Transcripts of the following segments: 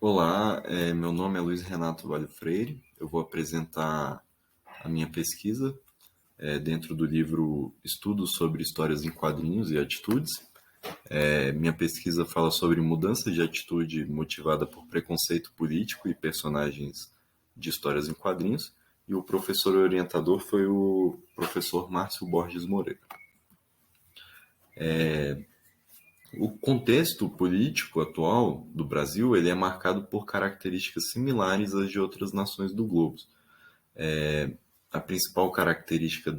Olá, meu nome é Luiz Renato Vale Freire. Eu vou apresentar a minha pesquisa dentro do livro Estudos sobre Histórias em Quadrinhos e Atitudes. Minha pesquisa fala sobre mudança de atitude motivada por preconceito político e personagens de histórias em quadrinhos. E o professor orientador foi o professor Márcio Borges Moreira. O contexto político atual do Brasil ele é marcado por características similares às de outras nações do globo. A principal característica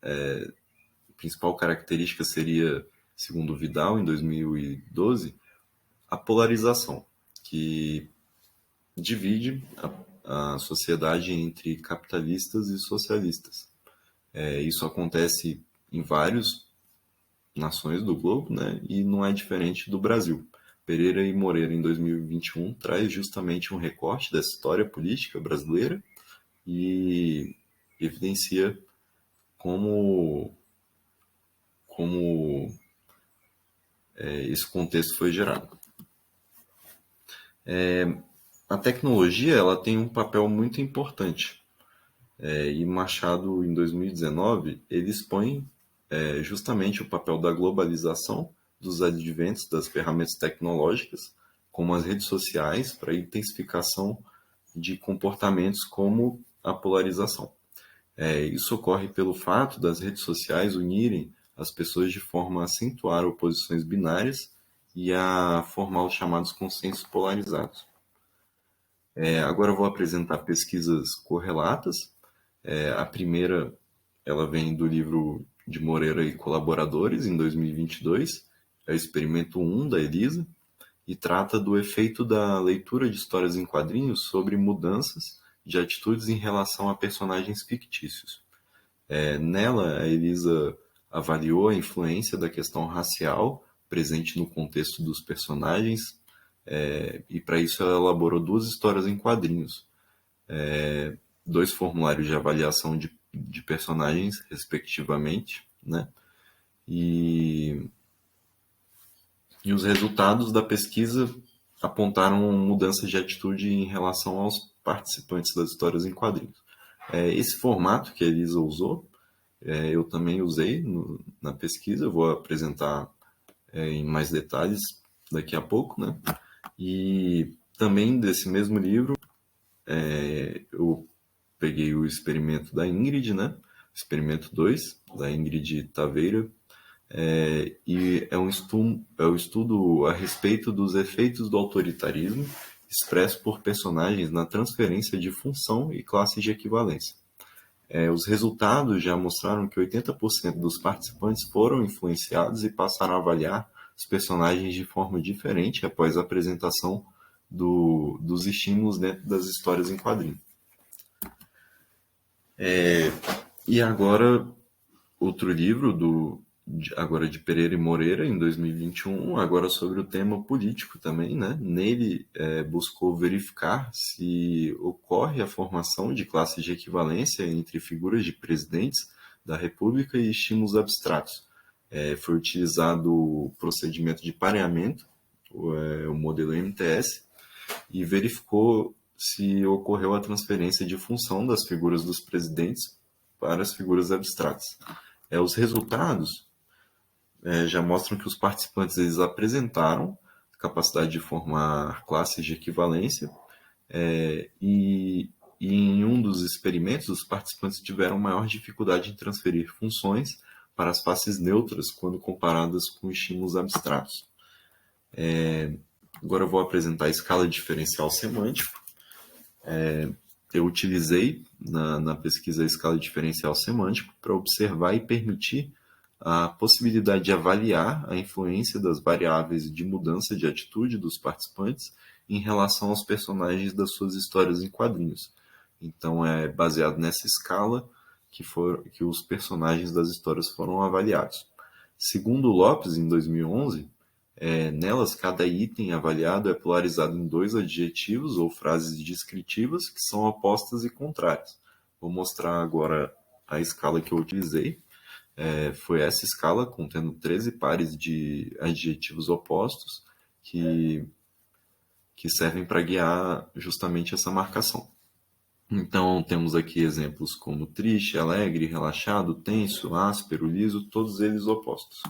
a principal característica seria, segundo Vidal, em 2012, a polarização, que divide a sociedade entre capitalistas e socialistas. Isso acontece em várias nações do globo, né? E não é diferente do Brasil. Pereira e Moreira, em 2021, traz justamente um recorte dessa história política brasileira e evidencia como, como esse contexto foi gerado. A tecnologia ela tem um papel muito importante. E Machado, em 2019, ele expõe justamente o papel da globalização, dos adventos das ferramentas tecnológicas, como as redes sociais, para a intensificação de comportamentos como a polarização. Isso ocorre pelo fato das redes sociais unirem as pessoas de forma a acentuar oposições binárias e a formar os chamados consensos polarizados. Agora eu vou apresentar pesquisas correlatas. A primeira ela vem do livro de Moreira e colaboradores, em 2022, é o experimento 1 da Elisa, e trata do efeito da leitura de histórias em quadrinhos sobre mudanças de atitudes em relação a personagens fictícios. Nela, a Elisa avaliou a influência da questão racial presente no contexto dos personagens, e para isso ela elaborou duas histórias em quadrinhos, dois formulários de avaliação de personagens, respectivamente, né? E, e os resultados da pesquisa apontaram mudanças de atitude em relação aos participantes das histórias em quadrinhos. Esse formato que a Elisa usou, eu também usei na pesquisa, eu vou apresentar em mais detalhes daqui a pouco, né? E também desse mesmo livro, eu peguei o experimento da Ingrid, né? Experimento 2 da Ingrid Taveira, e é um estudo a respeito dos efeitos do autoritarismo expresso por personagens na transferência de função e classes de equivalência. Os resultados já mostraram que 80% dos participantes foram influenciados e passaram a avaliar os personagens de forma diferente após a apresentação dos estímulos dentro das histórias em quadrinhos. E agora, outro livro agora de Pereira e Moreira, em 2021, agora sobre o tema político também, né? Nele, buscou verificar se ocorre a formação de classes de equivalência entre figuras de presidentes da República e estímulos abstratos. Foi utilizado o procedimento de pareamento, o modelo MTS, e verificou se ocorreu a transferência de função das figuras dos presidentes para as figuras abstratas. Os resultados já mostram que os participantes eles apresentaram capacidade de formar classes de equivalência, e em um dos experimentos os participantes tiveram maior dificuldade em transferir funções para as faces neutras quando comparadas com estímulos abstratos. Agora eu vou apresentar a escala diferencial semântica. Eu utilizei na pesquisa a escala diferencial semântica para observar e permitir a possibilidade de avaliar a influência das variáveis de mudança de atitude dos participantes em relação aos personagens das suas histórias em quadrinhos. Então, é baseado nessa escala que os personagens das histórias foram avaliados. Segundo Lopes, em 2011, nelas, cada item avaliado é polarizado em dois adjetivos ou frases descritivas que são opostas e contrárias. Vou mostrar agora a escala que eu utilizei. Foi essa escala, contendo 13 pares de adjetivos opostos, que que servem para guiar justamente essa marcação. Então, temos aqui exemplos como triste, alegre, relaxado, tenso, áspero, liso, todos eles opostos.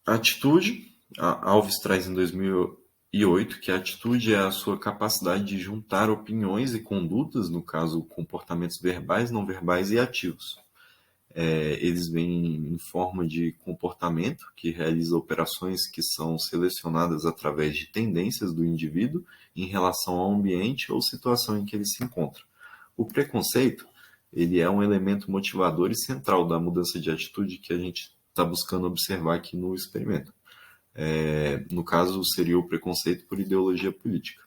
A atitude, a Alves traz em 2008 que a atitude é a sua capacidade de juntar opiniões e condutas, no caso, comportamentos verbais, não verbais e ativos. Eles vêm em forma de comportamento, que realiza operações que são selecionadas através de tendências do indivíduo em relação ao ambiente ou situação em que ele se encontra. O preconceito, ele é um elemento motivador e central da mudança de atitude que a gente está buscando observar aqui no experimento. No caso, seria o preconceito por ideologia política.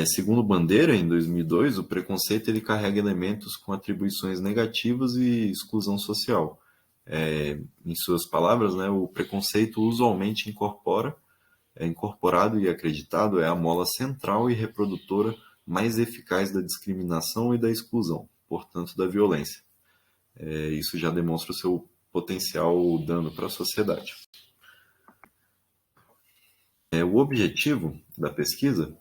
Segundo Bandeira, em 2002, o preconceito ele carrega elementos com atribuições negativas e exclusão social. Em suas palavras, né, o preconceito usualmente incorporado e acreditado é a mola central e reprodutora mais eficaz da discriminação e da exclusão, portanto, da violência. Isso já demonstra o seu potencial dano para a sociedade. O objetivo da pesquisa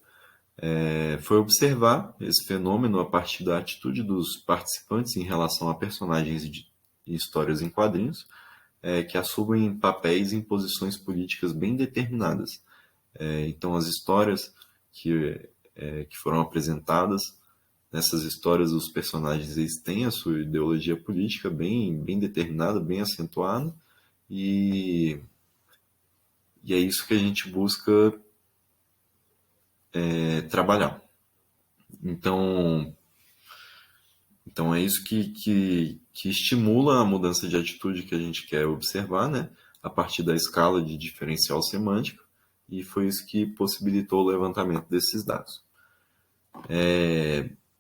foi observar esse fenômeno a partir da atitude dos participantes em relação a personagens de histórias em quadrinhos que assumem papéis em posições políticas bem determinadas. Então, as histórias que foram apresentadas, nessas histórias os personagens eles têm a sua ideologia política bem determinada, bem acentuada, e é isso que a gente busca trabalhar. Então é isso que estimula a mudança de atitude que a gente quer observar, né? A partir da escala de diferencial semântico, e foi isso que possibilitou o levantamento desses dados.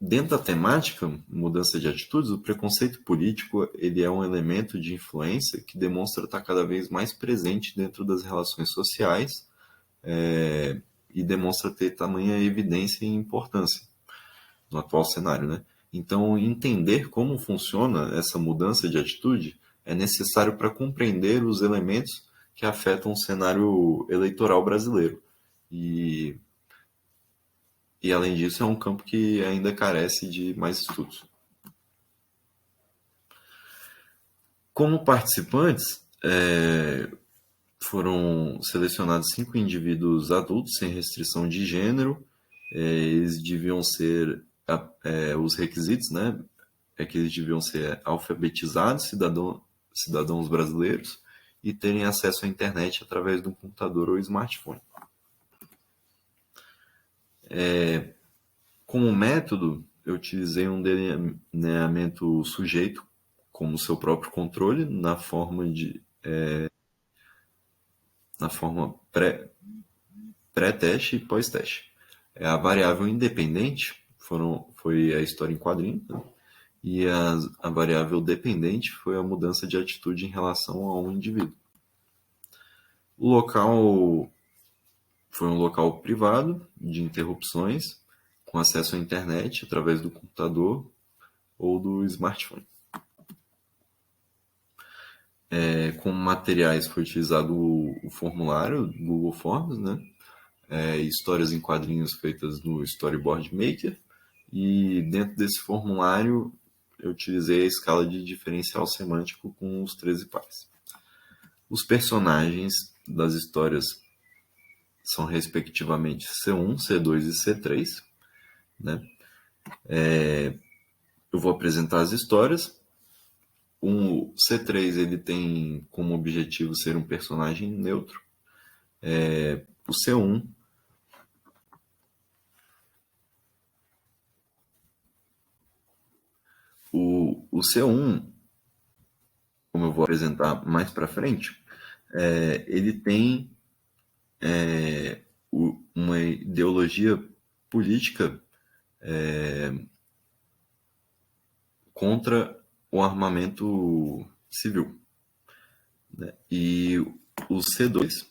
Dentro da temática mudança de atitudes, o preconceito político ele é um elemento de influência que demonstra estar cada vez mais presente dentro das relações sociais e demonstra ter tamanha evidência e importância no atual cenário, né? Então, entender como funciona essa mudança de atitude é necessário para compreender os elementos que afetam o cenário eleitoral brasileiro. E além disso, é um campo que ainda carece de mais estudos. Como participantes, foram selecionados 5 indivíduos adultos sem restrição de gênero. Eles deviam ser os requisitos, né? Que eles deviam ser alfabetizados, cidadãos brasileiros, e terem acesso à internet através de um computador ou smartphone. Como método, eu utilizei um delineamento sujeito como seu próprio controle na forma pré-teste e pós-teste. A variável independente foi a história em quadrinho, né? E a variável dependente foi a mudança de atitude em relação a um indivíduo. O local foi um local privado de interrupções, com acesso à internet através do computador ou do smartphone. Como materiais foi utilizado o formulário do Google Forms, né? Histórias em quadrinhos feitas no Storyboard Maker, e dentro desse formulário eu utilizei a escala de diferencial semântico com os 13 pares. Os personagens das histórias são respectivamente C1, C2 e C3, né? Eu vou apresentar as histórias. O C3 ele tem como objetivo ser um personagem neutro. O C1 o C1, como eu vou apresentar mais para frente, ele tem uma ideologia política contra o armamento civil, né? E o C2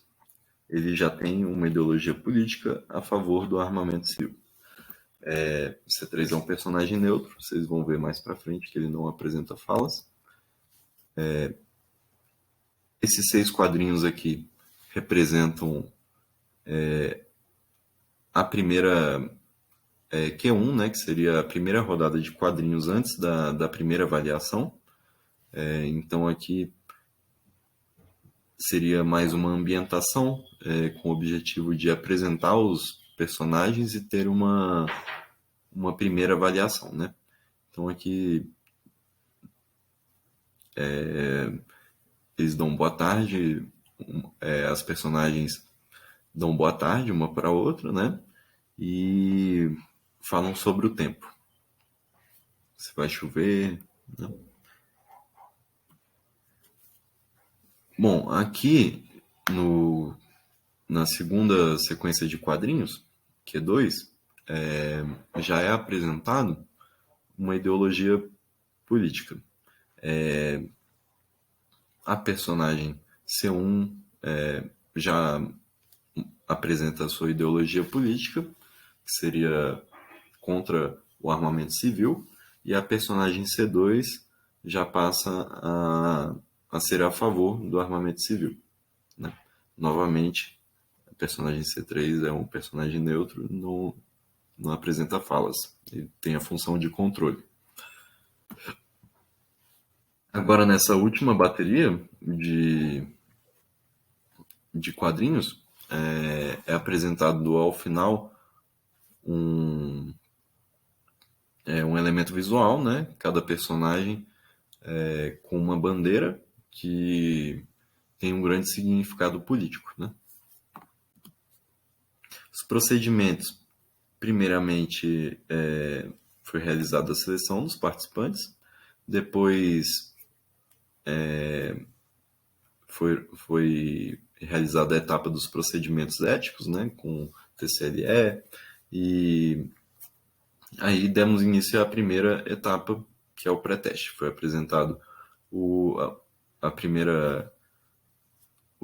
ele já tem uma ideologia política a favor do armamento civil. O C3 é um personagem neutro, vocês vão ver mais para frente que ele não apresenta falas. Esses 6 quadrinhos aqui representam a primeira Q1, né, que seria a primeira rodada de quadrinhos antes da primeira avaliação. Então aqui seria mais uma ambientação com o objetivo de apresentar os personagens e ter uma primeira avaliação, né? Então aqui eles dão boa tarde, as personagens dão boa tarde uma para outra, né? E falam sobre o tempo. Se vai chover, né? Bom, aqui na segunda sequência de quadrinhos, Q2, já é apresentado uma ideologia política. A personagem C1 já apresenta a sua ideologia política, que seria contra o armamento civil, e a personagem C2 já passa a ser a favor do armamento civil, né? Novamente, a personagem C3 é um personagem neutro, não apresenta falas, ele tem a função de controle. Agora, nessa última bateria de quadrinhos, é apresentado ao final um elemento visual, né? Cada personagem com uma bandeira que tem um grande significado político, né? Os procedimentos, primeiramente, foi realizada a seleção dos participantes, depois foi realizada a etapa dos procedimentos éticos, né, com TCLE, e aí demos início à primeira etapa, que é o pré-teste. Foi apresentado o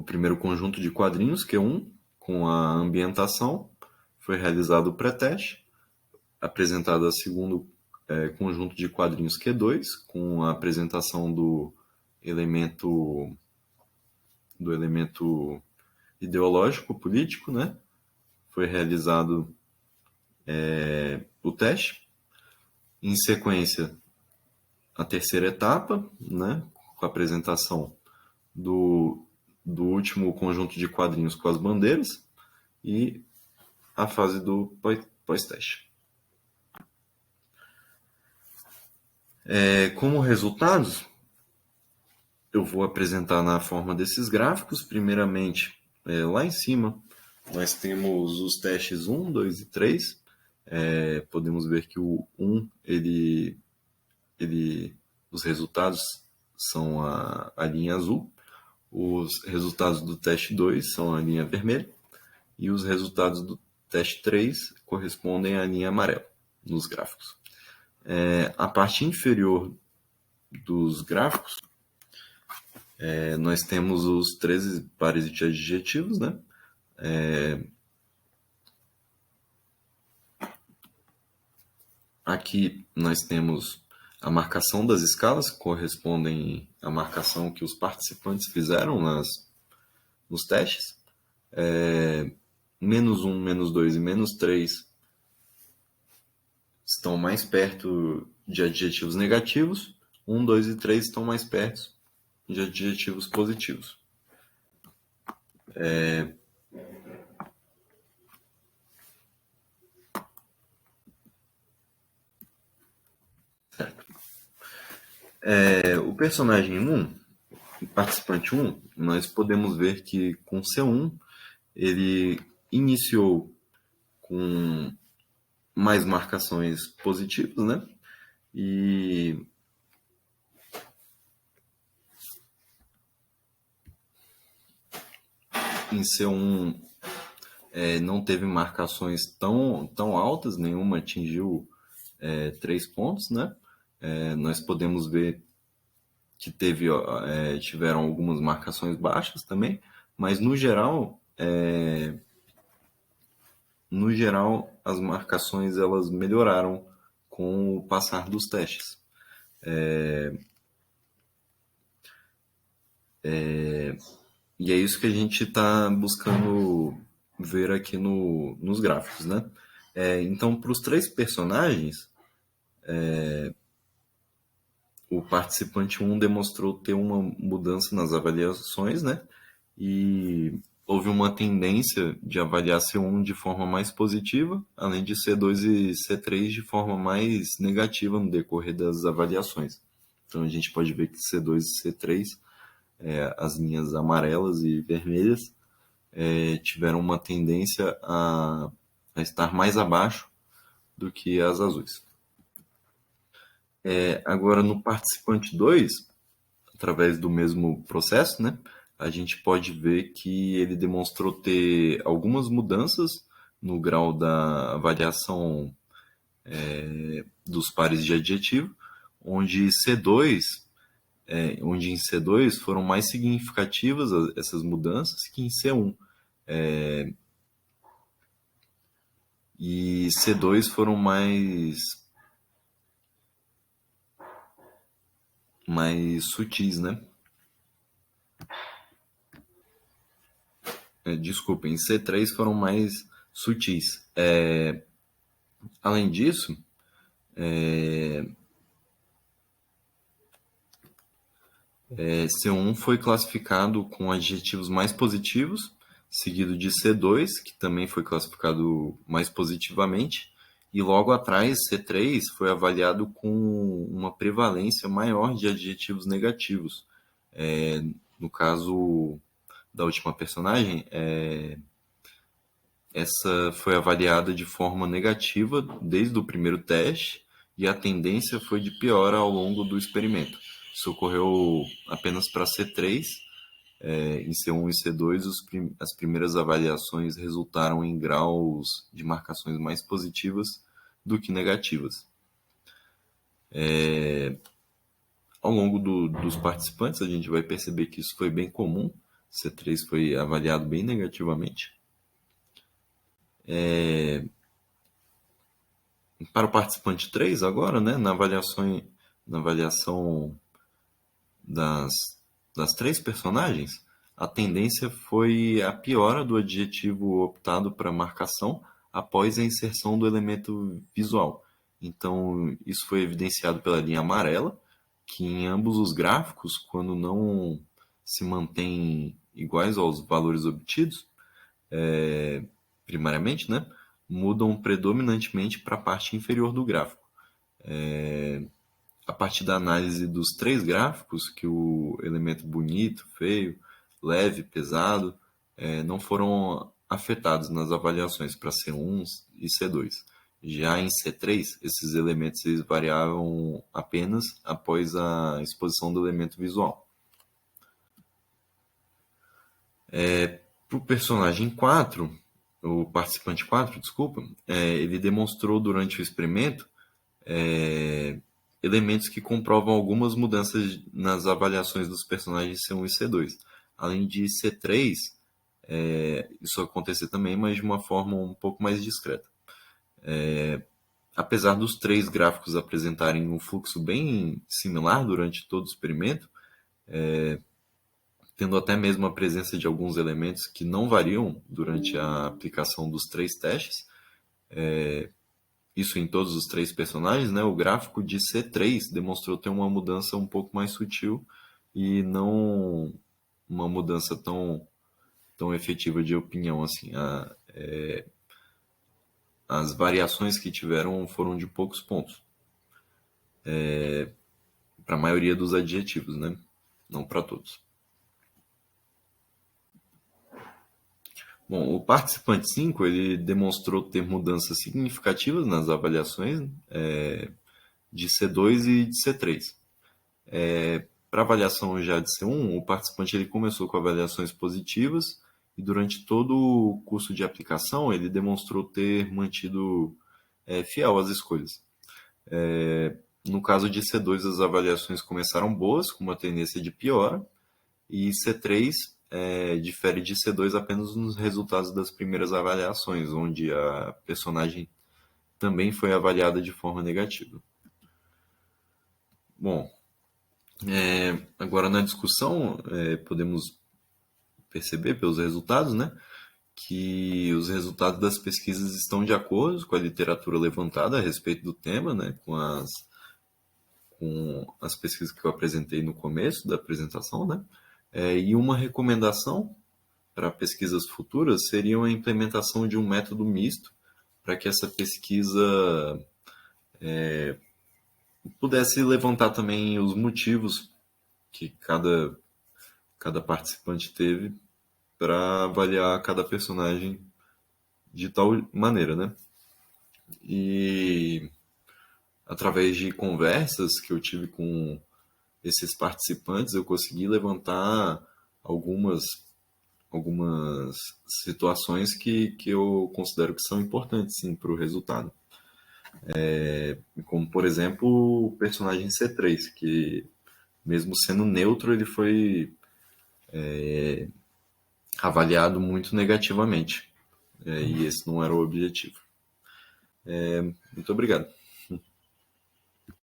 primeiro conjunto de quadrinhos, Q1, com a ambientação, foi realizado o pré-teste, apresentado o segundo conjunto de quadrinhos Q2, com a apresentação do elemento ideológico, político, né? Foi realizado o teste. Em sequência, a terceira etapa, né? Com a apresentação do último conjunto de quadrinhos com as bandeiras e a fase do pós-teste. Como resultados, eu vou apresentar na forma desses gráficos. Primeiramente, lá em cima, nós temos os testes 1, 2 e 3. Podemos ver que o 1, os resultados são a linha azul, os resultados do teste 2 são a linha vermelha, e os resultados do teste 3 correspondem à linha amarela nos gráficos. A parte inferior dos gráficos, nós temos os 13 pares de adjetivos, né? Aqui nós temos a marcação das escalas, que correspondem à marcação que os participantes fizeram nos testes. Menos 1, menos 2 e menos 3 estão mais perto de adjetivos negativos. 1, 2 e 3 estão mais perto de adjetivos positivos. Certo. O personagem 1, o participante 1, nós podemos ver que com C1 ele iniciou com mais marcações positivas, né? E em C1 não teve marcações tão altas, nenhuma atingiu 3 pontos, né? Nós podemos ver que tiveram algumas marcações baixas também, mas no geral as marcações elas melhoraram com o passar dos testes. E é isso que a gente está buscando ver aqui nos gráficos, né? Então, para os três personagens, o participante um demonstrou ter uma mudança nas avaliações, né? E houve uma tendência de avaliar C1 de forma mais positiva, além de C2 e C3 de forma mais negativa no decorrer das avaliações. Então a gente pode ver que C2 e C3, as linhas amarelas e vermelhas, tiveram uma tendência a estar mais abaixo do que as azuis. Agora, no participante 2, através do mesmo processo, né, a gente pode ver que ele demonstrou ter algumas mudanças no grau da avaliação dos pares de adjetivo, onde onde em C2 foram mais significativas essas mudanças que em C1. E C2 foram mais sutis, né? Desculpa, em C3 foram mais sutis. Além disso, C1 foi classificado com adjetivos mais positivos, seguido de C2, que também foi classificado mais positivamente, e logo atrás, C3 foi avaliado com uma prevalência maior de adjetivos negativos. No caso da última personagem, essa foi avaliada de forma negativa desde o primeiro teste e a tendência foi de piora ao longo do experimento. Isso ocorreu apenas para C3. Em C1 e C2, as primeiras avaliações resultaram em graus de marcações mais positivas do que negativas. Ao longo dos participantes, a gente vai perceber que isso foi bem comum. C3 foi avaliado bem negativamente. Para o participante 3 agora, né, na avaliação das três personagens, a tendência foi a piora do adjetivo optado para marcação após a inserção do elemento visual. Então, isso foi evidenciado pela linha amarela, que em ambos os gráficos, quando não se mantém iguais aos valores obtidos, primariamente, né, mudam predominantemente para a parte inferior do gráfico. A partir da análise dos três gráficos, que o elemento bonito, feio, leve, pesado, não foram afetados nas avaliações para C1 e C2. Já em C3, esses elementos eles variavam apenas após a exposição do elemento visual. Para o personagem 4, o participante 4, desculpa, ele demonstrou durante o experimento elementos que comprovam algumas mudanças nas avaliações dos personagens C1 e C2. Além de C3, isso acontecer também, mas de uma forma um pouco mais discreta. Apesar dos três gráficos apresentarem um fluxo bem similar durante todo o experimento, tendo até mesmo a presença de alguns elementos que não variam durante a aplicação dos três testes, isso em todos os três personagens, né? O gráfico de C3 demonstrou ter uma mudança um pouco mais sutil e não uma mudança tão efetiva de opinião assim. As variações que tiveram foram de poucos pontos, para a maioria dos adjetivos, né? Não para todos. Bom, o participante 5 ele demonstrou ter mudanças significativas nas avaliações de C2 e de C3. Para avaliação já de C1, o participante ele começou com avaliações positivas e durante todo o curso de aplicação ele demonstrou ter mantido fiel às escolhas. No caso de C2, as avaliações começaram boas, com uma tendência de piora, e C3 difere de C2 apenas nos resultados das primeiras avaliações, onde a personagem também foi avaliada de forma negativa. Bom, agora na discussão podemos perceber pelos resultados, né, que os resultados das pesquisas estão de acordo com a literatura levantada a respeito do tema, né, com as pesquisas que eu apresentei no começo da apresentação, né, e uma recomendação para pesquisas futuras seria a implementação de um método misto para que essa pesquisa pudesse levantar também os motivos que cada participante teve para avaliar cada personagem de tal maneira, né? E através de conversas que eu tive com esses participantes, eu consegui levantar algumas, algumas situações que eu considero que são importantes, sim, para o resultado. Como, por exemplo, o personagem C3, que mesmo sendo neutro, ele foi avaliado muito negativamente. E esse não era o objetivo. Muito obrigado.